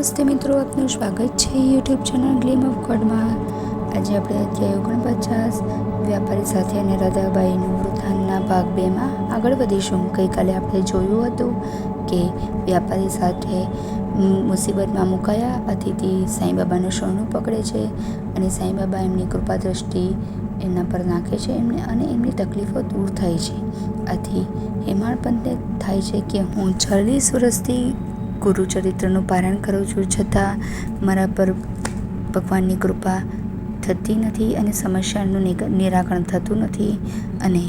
નમસ્તે મિત્રો, આપનું સ્વાગત છે યુટ્યુબ ચેનલ ગ્લીમ ઓફ ગોડમાં। આજે આપણે અધ્યાય 49 વ્યાપારી સાથે અને રાધાબાઈનું વૃત્તાંતના ભાગ 2માં આગળ વધીશું। ગઈકાલે આપણે જોયું હતું કે વ્યાપારી સાથે મુસીબતમાં મુકાયા અતિથિ સાંઈબાબાનું શરણું પકડે છે અને સાંઈબાબા એમની કૃપા દ્રષ્ટિ એમના પર નાખે છે અને એમની તકલીફો દૂર થાય છે। આથી હેમાળપંથને થાય છે કે હું 40 વર્ષથી ગુરુચરિત્રનું પારાયણ કરું છું, છતાં મારા પર ભગવાનની કૃપા થતી નથી અને સમસ્યાનું નિરાકરણ થતું નથી। અને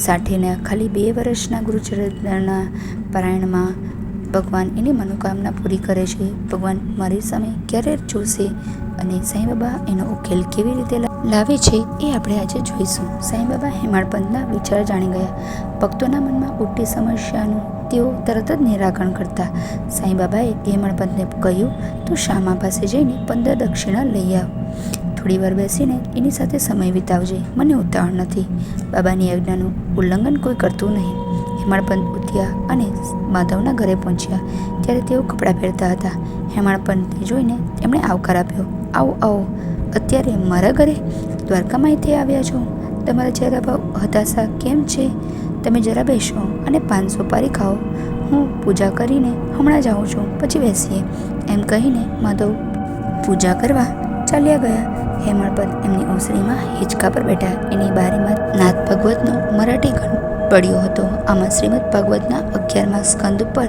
સાઠીના ખાલી 2 વર્ષના ગુરુચરિત્રના પારાયણમાં ભગવાન એની મનોકામના પૂરી કરે છે। ભગવાન મારી સામે ક્યારે જોશે અને સાંઈબાબા એનો ઉકેલ કેવી રીતે લાવે છે એ આપણે આજે જોઈશું। સાંઈબાબા હેમાળપંથના વિચાર જાણી ગયા। ભક્તોના મનમાં ઉઠતી સમસ્યાનું તેઓ તરત જ નિરાકરણ કરતા। સાંઈબાબાએ હેમાળપંથને કહ્યું, તું શામા પાસે જઈને 15 દક્ષિણા લઈ આવ, થોડી વાર બેસીને એની સાથે સમય વિતાવજે, મને ઉતાવળ નથી। બાબાની આજ્ઞાનું ઉલ્લંઘન કોઈ કરતું નહીં। હેમાળપંથ ઉઠ્યા અને માધવના ઘરે પહોંચ્યા ત્યારે તેઓ કપડાં પહેરતા હતા। હેમાળપંથને જોઈને એમણે આવકાર આપ્યો, આવો આવો, અત્યારે મારા ઘરે દ્વારકામાંથી આવ્યા છો? તમારા ચહેરા પર હતાશા કેમ છે? તમે જરા બેસો અને 5 સોપારી ખાઓ, હું પૂજા કરીને હમણાં જાઉં છું, પછી બેસીએ। એમ કહીને માધવ પૂજા કરવા ચાલ્યા ગયા। હેમાળપંથ એમની ઓસરીમાં હિંચકા પર બેઠા। એની બારીમાં નાથ ભાગવતનો મરાઠી ખંડ પડ્યો હતો। આમાં શ્રીમદ ભાગવતના 11મા સ્કંદ ઉપર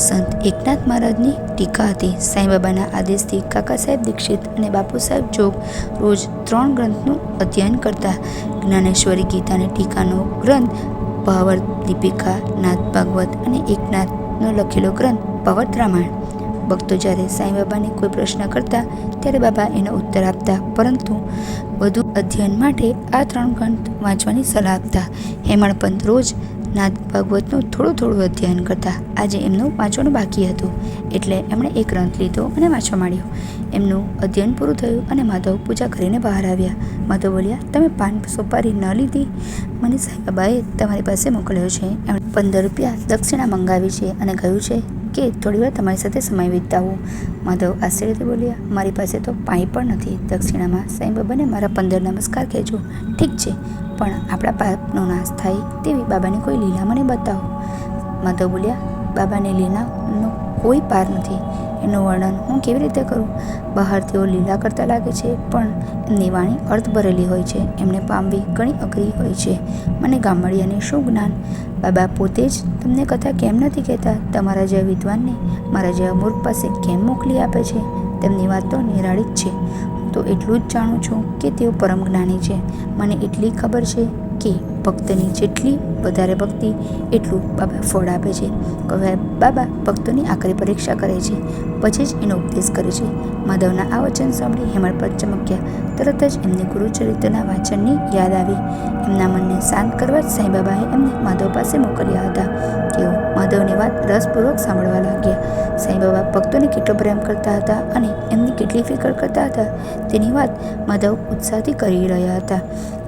સંત એકનાથ મહારાજની ટીકા હતી। સાંઈબાબાના આદેશથી કાકા સાહેબ દીક્ષિત અને બાપુ સાહેબ જોગ રોજ 3 ગ્રંથનું અધ્યયન કરતા। જ્ઞાનેશ્વરી ગીતાની ટીકાનો ગ્રંથ ભાવાર્થ દીપિકા, નાથ ભાગવત અને એકનાથનો લખેલો ગ્રંથ ભાવાર્થ રામાયણ। ભક્તો જ્યારે સાંઈબાબાને કોઈ પ્રશ્ન કરતા ત્યારે બાબા એનો ઉત્તર આપતા, પરંતુ વધુ અધ્યયન માટે આ 3 ગ્રંથ વાંચવાની સલાહ આપતા। હેમાળપંથ રોજ નાથ ભાગવતનું થોડું અધ્યયન કરતા। આજે એમનું વાંચવાનું બાકી હતું એટલે એમણે એક ગ્રંથ લીધો અને વાંચવા માંડ્યો। એમનું અધ્યયન પૂરું થયું અને માધવ પૂજા કરીને બહાર આવ્યા। માધવ બોલ્યા, તમે 5 સોપારી ન લીધી? મને સાંઈબાબાએ તમારી પાસે મોકલ્યો છે। એમણે 15 રૂપિયા દક્ષિણા મંગાવી છે અને કહ્યું છે કે થોડીવાર તમારી સાથે સમય વિતાવું। માધવ આશ્ચર્યથી બોલ્યા, મારી પાસે તો પાઈ પણ નથી દક્ષિણામાં। સાંઈબાબાને મારા 15 નમસ્કાર કહેજો। ઠીક છે, પણ આપણા પાપનો નાશ થાય તેવી બાબાની કોઈ લીલા મને બતાવો। માધવ બોલ્યા, બાબાની લીલાનો કોઈ પાર નથી, એનું વર્ણન હું કેવી રીતે કરું? બહાર તેઓ લીલા કરતા લાગે છે, પણ એમની વાણી અર્થ ભરેલી હોય છે, એમને પામવી ઘણી અઘરી હોય છે। મને ગામડિયાને શું જ્ઞાન? બાબા પોતે જ તમને કથા કેમ નથી કહેતા? તમારા જેવા વિદ્વાનને મારા જેવા મૂર્ખ પાસે કેમ મોકલી આપે છે? તેમની વાત તો નિરાળી જ છે। હું તો એટલું જ જાણું છું કે તેઓ પરમ જ્ઞાની છે। મને એટલી ખબર છે કે ભક્તની જેટલી વધારે ભક્તિ એટલું બાબા ફળ આપે છે। કહે બાબા ભક્તોની આકરી પરીક્ષા કરે છે, પછી જ એનો ઉપદેશ કરે છે। માધવના આ વચન સાંભળી હેમાળપંથ ચમક્યા। તરત જ એમને ગુરુચરિત્રના વાંચનની યાદ આવી। એમના મનને શાંત કરવા જ સાંઈબાબાએ એમને માધવ પાસે મોકલ્યા હતા। તેઓ માધવની વાત રસપૂર્વક સાંભળવા લાગ્યા। સાંઈબાબા ભક્તોને કેટલો પ્રેમ કરતા હતા અને એમની કેટલી ફિકર કરતા હતા તેની વાત માધવ ઉત્સાહથી કરી રહ્યા હતા।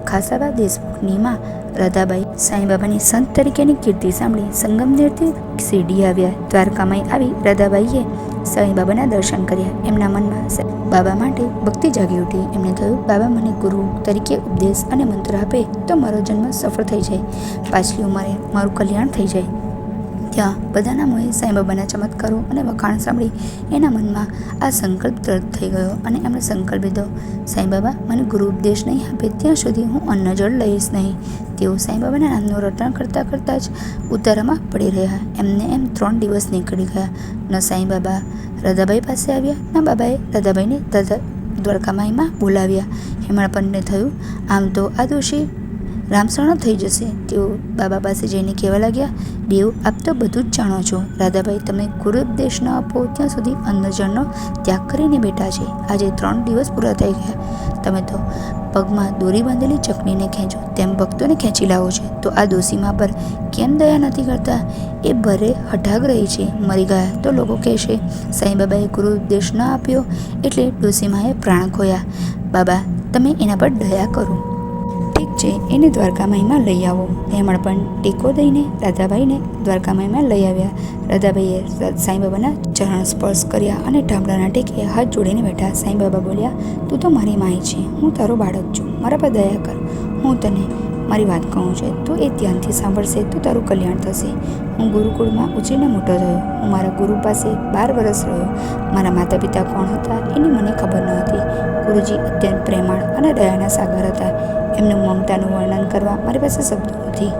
ખાસાબા દેશમુખની માં રાધાબાઈ સાંઈબાબાની સંત તરીકેની કીર્તિ સાંભળી સંગમનેરથી શિરડી આવ્યા। દ્વારકામાં આવી રાધાબાઈએ સાંઈબાબાના દર્શન કર્યા। એમના મનમાં બાબા માટે ભક્તિ જાગી ઉઠી। એમને થયું, બાબા મને ગુરુ તરીકે ઉપદેશ અને મંત્ર આપે તો મારો જન્મ સફળ થઈ જાય, પાછલી ઉંમરે મારું કલ્યાણ થઈ જાય। ત્યાં બધાના મોએ સાંઈબાબાના ચમત્કારો અને વખાણ સાંભળી એના મનમાં આ સંકલ્પ તરત થઈ ગયો અને એમણે સંકલ્પ લીધો, સાંઈબાબા મને ગુરુ ઉપદેશ નહીં આપે ત્યાં સુધી હું અન્ન જળ લઈશ નહીં। તેઓ સાંઈબાબાના નામનું રટણ કરતાં કરતાં જ ઉતારામાં પડી રહ્યા। એમને એમ 3 દિવસ નીકળી ગયા। ન સાંઈબાબા રાધાબાઈ પાસે આવ્યા, ન બાબાએ રાધાબાઈને દ્વારકામાઈમાં બોલાવ્યા। હેમાળપંથને થયું, આમ તો આ દોષી રામશરણ થઈ જશે। તેઓ બાબા પાસે જઈને કહેવા લાગ્યા, દેવ આપ તો બધું જ જાણો છો, રાધાબાઈ તમે ગુરુ ઉપદેશ ન આપો ત્યાં સુધી અન્નજળનો ત્યાગ કરીને બેઠા છે। આજે 3 દિવસ પૂરા થઈ ગયા, તમે તો પગમાં દોરી બાંધેલી ચકલીને ખેંચો તેમ ભક્તોને ખેંચી લાવો છો, તો આ દોષીમા પર કેમ દયા નથી કરતા? એ ભરે હઠાગ રહી છે, મરી ગયા તો લોકો કહેશે સાંઈબાબાએ ગુરુ ઉપદેશ ન આપ્યો એટલે ડોસીમાએ પ્રાણ ખોયા। બાબા તમે એના પર દયા કરો। ઠીક છે, એને દ્વારકામાઈમાં લઈ આવો। હેમાળપંથ ટેકો દઈને રાધાબાઈને દ્વારકામાઈમાં લઈ આવ્યા। રાધાબાઈએ સાંઈબાબાના ચરણ સ્પર્શ કર્યા અને ઠામડાના ટેકે હાથ જોડીને બેઠા. સાંઈ બાબા બોલ્યા, તું તો મારી માય છે, હું તારો બાળક છું, મારા પર દયા કર. હું તને મારી વાત કહું છું, તું એ ધ્યાનથી સાંભળશે તો તારું કલ્યાણ થશે. હું ગુરુકુળમાં ઉછરીને મોટો થયો. હું મારા ગુરુ પાસે 12 વર્ષ રહ્યો. મારા માતા પિતા કોણ હતા એની મને ખબર ન હતી. ગુરુજી અત્યંત પ્રેમાળ અને દયાના સાગર હતા. એમનું મમતાનું વર્ણન કરવા મારી પાસે શબ્દો નથી.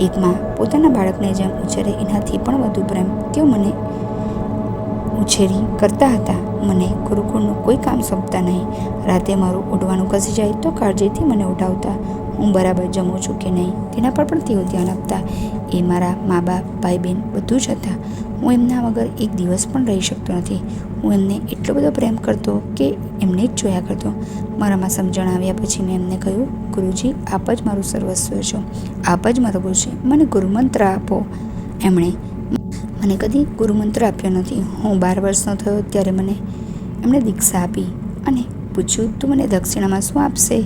એક માં પોતાના બાળકને જેમ ઉછેરે એનાથી પણ વધુ પ્રેમ તેઓ મને ઉછેરી કરતા હતા. મને ગુરુકુળનું કોઈ કામ સોંપતા નહીં. રાતે મારું ઉઠવાનું ખસી જાય તો કાળજીથી મને ઉઠાવતા. હું બરાબર જમું છું કે નહીં તેના પર પણ તેઓ ધ્યાન આપતા. એ મારા મા બાપ, ભાઈ બહેન બધું જ હતા. હું એમના વગર એક દિવસ પણ રહી શકતો નથી. હું એમને એટલો બધો પ્રેમ કરતો કે એમને જ જોયા કરતો. મારામાં સમજણ આવ્યા પછી મેં એમને કહ્યું, ગુરુજી આપ જ મારું સર્વસ્વ છો, આપ જ મારો ગુરુ છે, મને ગુરુમંત્ર આપો. એમણે મને કદી ગુરુમંત્ર આપ્યો નથી. હું 12 વર્ષનો થયો ત્યારે મને એમણે દીક્ષા આપી અને પૂછ્યું, તું મને દક્ષિણામાં શું આપશે?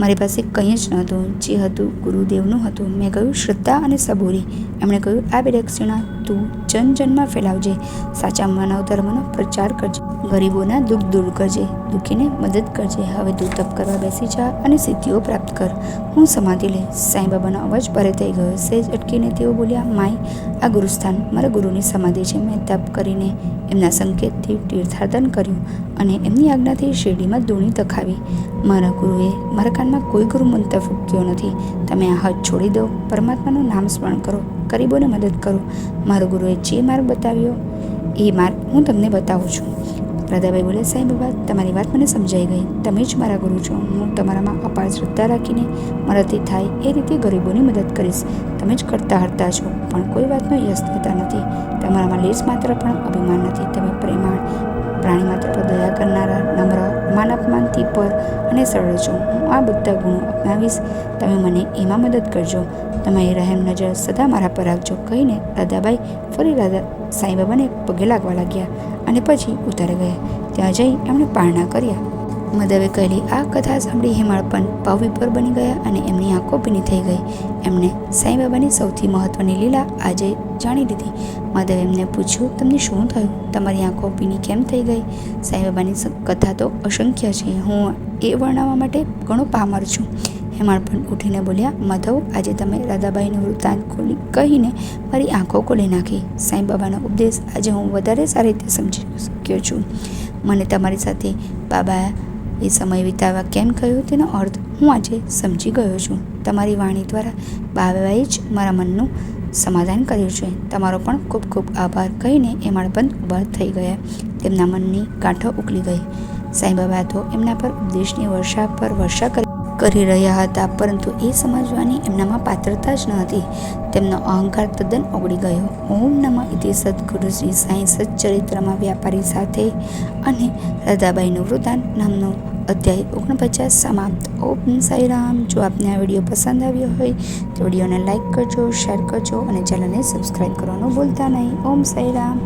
મારી પાસે કંઈ જ નહોતું. જે હતું ગુરુદેવનું હતું. મેં કહ્યું, શ્રદ્ધા અને સબૂરી. એમણે કહ્યું, આ બે દક્ષિણા તું જનમાં ફેલાવજે, સાચા માનવ ધર્મનો પ્રચાર કરજે, ગરીબોના દુઃખ દૂર કરજે, દુઃખીને મદદ કરજે. હવે તું તપ કરવા બેસી જા અને સિદ્ધિઓ પ્રાપ્ત કર. હું સમાધિ લે. સાંઈ બાબાનો અવાજ ભારે થઈ ગયો. સહેજ અટકીને તેઓ બોલ્યા, માય, આ ગુરુસ્થાન મારા ગુરુની સમાધિ છે. મેં તપ કરીને એમના સંકેતથી તીર્થાટન કર્યું અને એમની આજ્ઞાથી શેરડીમાં ધૂણી તખાવી. મારા ગુરુએ મારા કાનમાં કોઈ ગુરુ મંત્ર ફૂંક્યો નથી. તમે આ હાથ છોડી દો, પરમાત્માનું નામ સ્મરણ કરો, ગરીબોને મદદ કરો. મારા ગુરુએ જે માર્ગ બતાવ્યો એ માર્ગ હું તમને બતાવું છું. રાધાબાઈ બોલે, સાંઈ બાબા, તમારી વાત મને સમજાઈ ગઈ. તમે જ મારા ગુરુ છો. હું તમારામાં અપાર શ્રદ્ધા રાખીને મારાથી થાય એ રીતે ગરીબોની મદદ કરીશ. તમે જ કરતા હરતા છો, પણ કોઈ વાતનો યશ લેતા નથી. તમારામાં લેશ માત્ર પણ અભિમાન નથી. તમે પ્રેમાળ, પ્રાણી માત્ર પર દયા કરનારા, નમ્ર, માન અપમાનથી પર અને સરળ છો. હું આ બધા ગુણો અપનાવીશ. તમે મને એમાં મદદ કરજો. તમારી રહેમ નજર સદા મારા પર રાખજો. કહીને રાધાબાઈ ફરી સાંઈ બાબાને પગે લાગવા લાગ્યા અને પછી ઉતારી ગયા. ત્યાં જઈ એમણે પારણા કર્યા. માધવે કહેલી આ કથા સાંભળી હેમાળ પણ ભાવવિભોર બની ગયા અને એમની આંખો ભીની થઈ ગઈ. એમણે સાંઈ બાબાની સૌથી મહત્વની લીલા આજે જાણી લીધી. માધવે એમને પૂછ્યું, તમને શું થયું? તમારી આંખો ભીની કેમ થઈ ગઈ? સાંઈ બાબાની કથા તો અસંખ્ય છે. હું એ વર્ણવવા માટે ઘણો પામર છું. હેમાળ પણ ઉઠીને બોલ્યા, માધવ, આજે તમે રાધાબાઈનું વૃત્તાંત કહીને મારી આંખો ખોલી નાખી. સાંઈ બાબાનો ઉપદેશ આજે હું વધારે સારી રીતે સમજી શક્યો છું. મને તમારી સાથે બાબા એ સમય વિતાવવા કેમ કહ્યું તેનો અર્થ હું આજે સમજી ગયો છું. તમારી વાણી દ્વારા બાબાએ જ મારા મનનું સમાધાન કર્યું છે. તમારો પણ ખૂબ ખૂબ આભાર. કહીને હેમાળ બંધ ઊભા થઈ ગયા. તેમના મનની ગાંઠો ઉકલી ગઈ. સાંઈ બાબા તો એમના પર ઉપદેશની વર્ષા પર વર્ષા કરી રહ્યા હતા, પરંતુ એ સમજવાની એમનામાં પાત્રતા જ ન હતી. તેમનો અહંકાર તદ્દન ઓગળી ગયો. ઓમ નમઃ ઇતિ સદગુરુ શ્રી સાંઈ સચ્ચરિત્રમાં વ્યાપારી સાથે અને રાધાબાઈનું વૃત્તાંત નામનો અધ્યાય 49 સમાપ્ત. ઓમ સાંઈ રામ. જો આપને આ વિડીયો પસંદ આવ્યો હોય તો વિડીયોને લાઈક કરજો, શેર કરજો અને ચેનલને સબસ્ક્રાઈબ કરવાનું ભૂલતા નહીં. ઓમ સાંઈ રામ.